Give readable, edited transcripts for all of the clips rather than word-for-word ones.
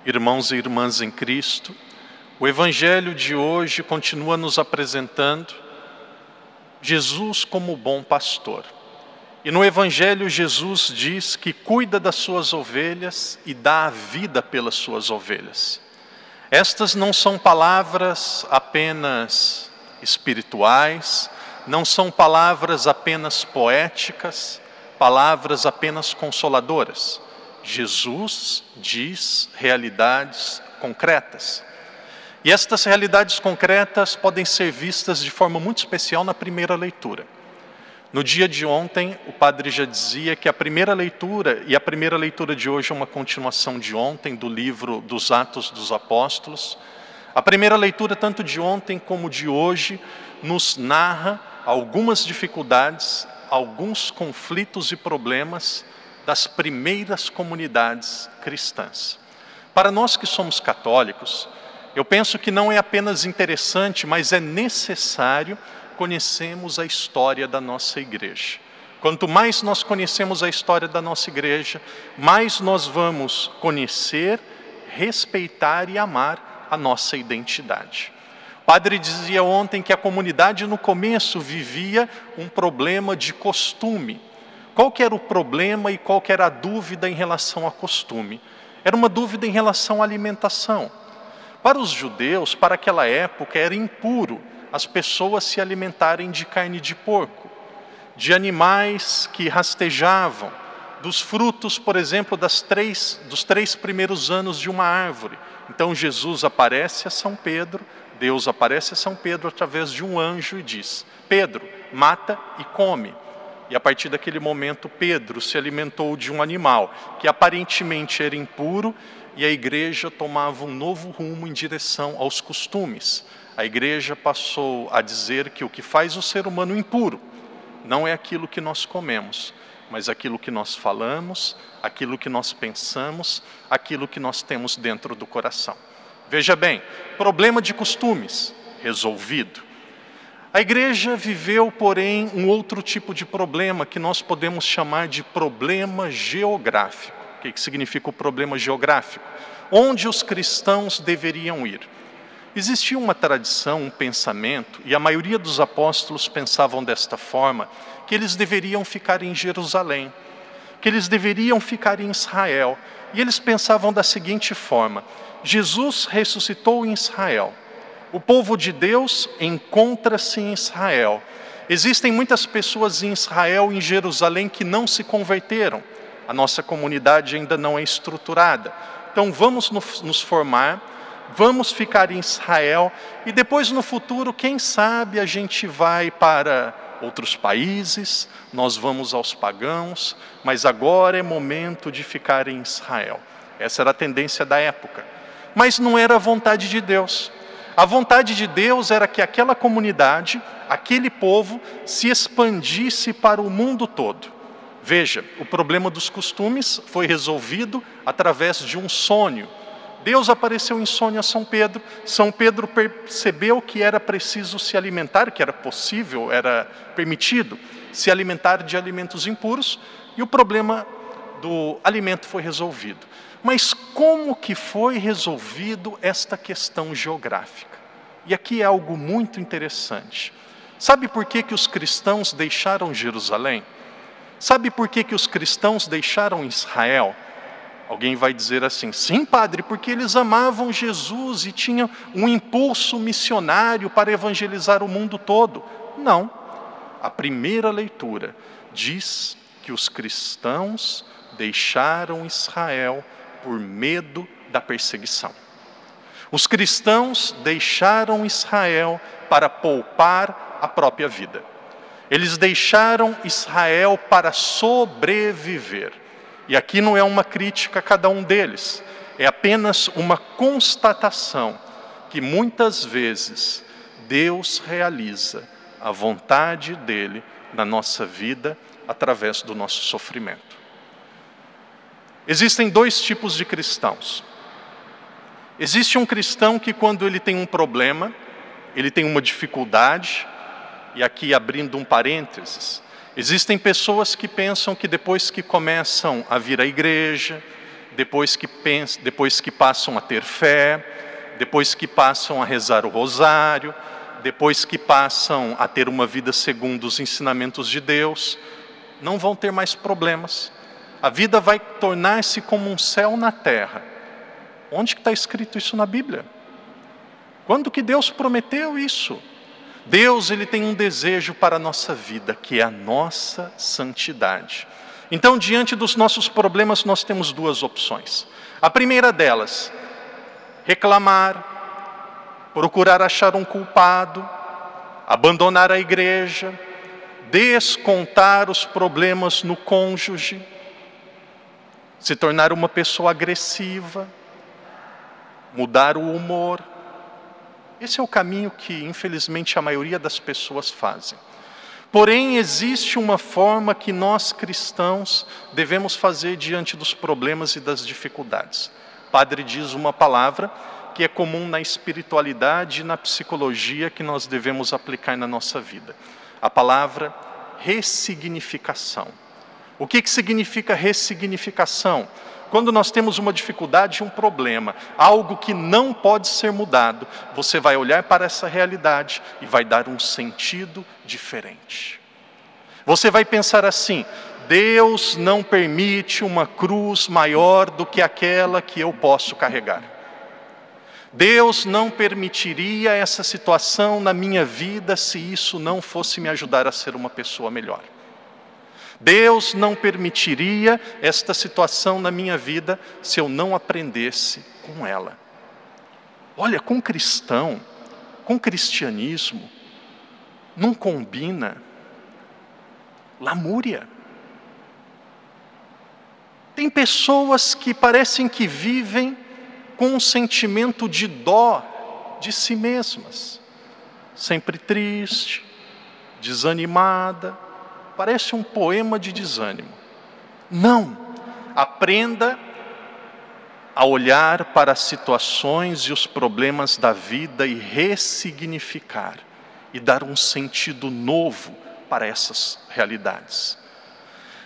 Irmãos e irmãs em Cristo, o Evangelho de hoje continua nos apresentando Jesus como bom pastor. E no Evangelho Jesus diz que cuida das suas ovelhas e dá a vida pelas suas ovelhas. Estas não são palavras apenas espirituais, não são palavras apenas poéticas, palavras apenas consoladoras. Jesus diz realidades concretas. E estas realidades concretas podem ser vistas de forma muito especial na primeira leitura. No dia de ontem, o padre já dizia que a primeira leitura, e a primeira leitura de hoje é uma continuação de ontem, do livro dos Atos dos Apóstolos. A primeira leitura, tanto de ontem como de hoje, nos narra algumas dificuldades, alguns conflitos e problemas das primeiras comunidades cristãs. Para nós que somos católicos, eu penso que não é apenas interessante, mas é necessário conhecermos a história da nossa igreja. Quanto mais nós conhecemos a história da nossa igreja, mais nós vamos conhecer, respeitar e amar a nossa identidade. O padre dizia ontem que a comunidade no começo vivia um problema de costume. Qual que era o problema e qual que era a dúvida em relação a costume? Era uma dúvida em relação à alimentação. Para os judeus, para aquela época, era impuro as pessoas se alimentarem de carne de porco, de animais que rastejavam, dos frutos, por exemplo, dos 3 primeiros anos de uma árvore. Então Jesus aparece a São Pedro, Deus aparece a São Pedro através de um anjo e diz: Pedro, mata e come. E a partir daquele momento Pedro se alimentou de um animal que aparentemente era impuro e a igreja tomava um novo rumo em direção aos costumes. A igreja passou a dizer que o que faz o ser humano impuro não é aquilo que nós comemos, mas aquilo que nós falamos, aquilo que nós pensamos, aquilo que nós temos dentro do coração. Veja bem, problema de costumes, resolvido. A igreja viveu, porém, um outro tipo de problema que nós podemos chamar de problema geográfico. O que significa o problema geográfico? Onde os cristãos deveriam ir? Existia uma tradição, um pensamento, e a maioria dos apóstolos pensavam desta forma, que eles deveriam ficar em Jerusalém, que eles deveriam ficar em Israel. E eles pensavam da seguinte forma: Jesus ressuscitou em Israel. O povo de Deus encontra-se em Israel. Existem muitas pessoas em Israel, em Jerusalém, que não se converteram. A nossa comunidade ainda não é estruturada. Então vamos nos formar, vamos ficar em Israel e depois no futuro, quem sabe, a gente vai para outros países, nós vamos aos pagãos, mas agora é momento de ficar em Israel. Essa era a tendência da época. Mas não era a vontade de Deus. A vontade de Deus era que aquela comunidade, aquele povo, se expandisse para o mundo todo. Veja, o problema dos costumes foi resolvido através de um sonho. Deus apareceu em sonho a São Pedro. São Pedro percebeu que era preciso se alimentar, que era possível, era permitido se alimentar de alimentos impuros, e o problema do alimento foi resolvido. Mas como que foi resolvido esta questão geográfica? E aqui é algo muito interessante. Sabe por que os cristãos deixaram Jerusalém? Sabe por que os cristãos deixaram Israel? Alguém vai dizer assim: sim, padre, porque eles amavam Jesus e tinham um impulso missionário para evangelizar o mundo todo. Não. A primeira leitura diz que os cristãos deixaram Israel por medo da perseguição. Os cristãos deixaram Israel para poupar a própria vida. Eles deixaram Israel para sobreviver. E aqui não é uma crítica a cada um deles, é apenas uma constatação que muitas vezes Deus realiza a vontade dele na nossa vida através do nosso sofrimento. Existem 2 tipos de cristãos. Existe um cristão que, quando ele tem um problema, ele tem uma dificuldade, e aqui abrindo um parênteses, existem pessoas que pensam que depois que começam a vir à igreja, depois que passam a ter fé, depois que passam a rezar o rosário, depois que passam a ter uma vida segundo os ensinamentos de Deus, não vão ter mais problemas. A vida vai tornar-se como um céu na terra. Onde que está escrito isso na Bíblia? Quando que Deus prometeu isso? Deus, Ele tem um desejo para a nossa vida, que é a nossa santidade. Então, diante dos nossos problemas, nós temos duas opções. A primeira delas, reclamar, procurar achar um culpado, abandonar a igreja, descontar os problemas no cônjuge, se tornar uma pessoa agressiva, mudar o humor. Esse é o caminho que, infelizmente, a maioria das pessoas fazem. Porém, existe uma forma que nós cristãos devemos fazer diante dos problemas e das dificuldades. O padre diz uma palavra que é comum na espiritualidade e na psicologia que nós devemos aplicar na nossa vida. A palavra ressignificação. O que significa ressignificação? Quando nós temos uma dificuldade, um problema, algo que não pode ser mudado, você vai olhar para essa realidade e vai dar um sentido diferente. Você vai pensar assim: Deus não permite uma cruz maior do que aquela que eu posso carregar. Deus não permitiria essa situação na minha vida se isso não fosse me ajudar a ser uma pessoa melhor. Deus não permitiria esta situação na minha vida se eu não aprendesse com ela. Olha, com cristão, com cristianismo, não combina lamúria. Tem pessoas que parecem que vivem com um sentimento de dó de si mesmas, sempre triste, desanimada. Parece um poema de desânimo. Não, aprenda a olhar para as situações e os problemas da vida e ressignificar, e dar um sentido novo para essas realidades.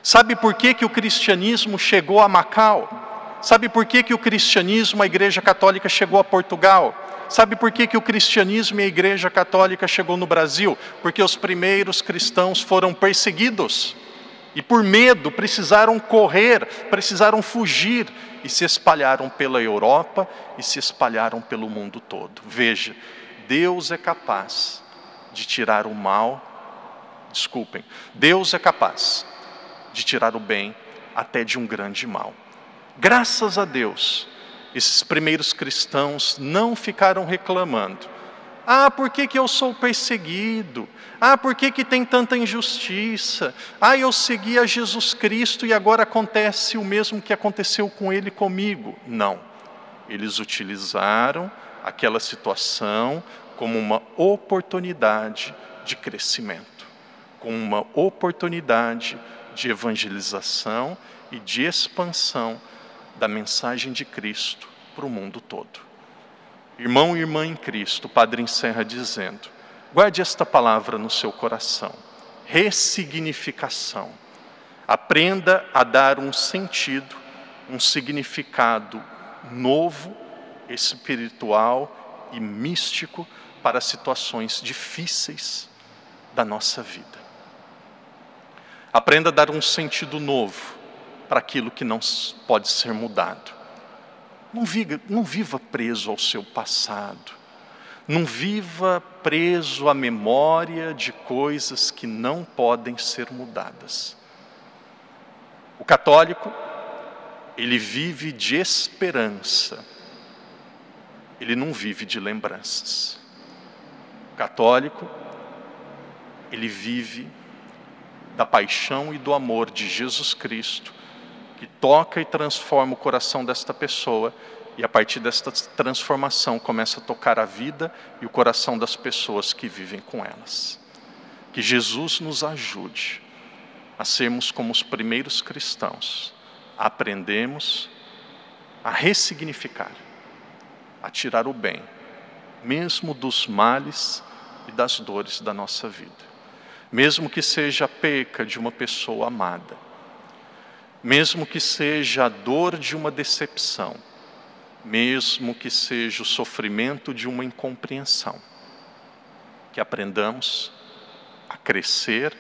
Sabe por que o cristianismo chegou a Macau? Sabe por que o cristianismo, a Igreja Católica, chegou a Portugal? Sabe por que o cristianismo e a Igreja Católica chegou no Brasil? Porque os primeiros cristãos foram perseguidos. E por medo precisaram correr, precisaram fugir. E se espalharam pela Europa e se espalharam pelo mundo todo. Veja, Deus é capaz de tirar o mal. Desculpem, Deus é capaz de tirar o bem até de um grande mal. Graças a Deus, esses primeiros cristãos não ficaram reclamando. Ah, por que eu sou perseguido? Ah, por que tem tanta injustiça? Ah, eu segui a Jesus Cristo e agora acontece o mesmo que aconteceu com ele comigo. Não. Eles utilizaram aquela situação como uma oportunidade de crescimento, como uma oportunidade de evangelização e de expansão da mensagem de Cristo para o mundo todo. Irmão e irmã em Cristo, o Padre encerra dizendo: guarde esta palavra no seu coração. Ressignificação. Aprenda a dar um sentido, um significado novo, espiritual e místico para situações difíceis da nossa vida. Aprenda a dar um sentido novo para aquilo que não pode ser mudado. Não viva preso ao seu passado. Não viva preso à memória de coisas que não podem ser mudadas. O católico, ele vive de esperança. Ele não vive de lembranças. O católico, ele vive da paixão e do amor de Jesus Cristo, que toca e transforma o coração desta pessoa, e a partir desta transformação começa a tocar a vida e o coração das pessoas que vivem com elas. Que Jesus nos ajude a sermos como os primeiros cristãos, a aprendermos a ressignificar, a tirar o bem, mesmo dos males e das dores da nossa vida. Mesmo que seja a perca de uma pessoa amada. mesmo que seja a dor de uma decepção, mesmo que seja o sofrimento de uma incompreensão, que aprendamos a crescer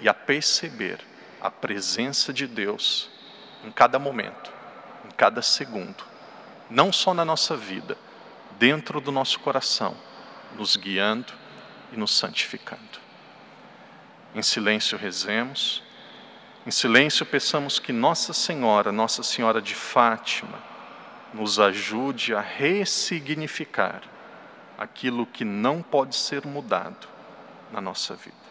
e a perceber a presença de Deus em cada momento, em cada segundo, não só na nossa vida, dentro do nosso coração, nos guiando e nos santificando. Em silêncio rezemos, em silêncio peçamos que Nossa Senhora de Fátima, nos ajude a ressignificar aquilo que não pode ser mudado na nossa vida.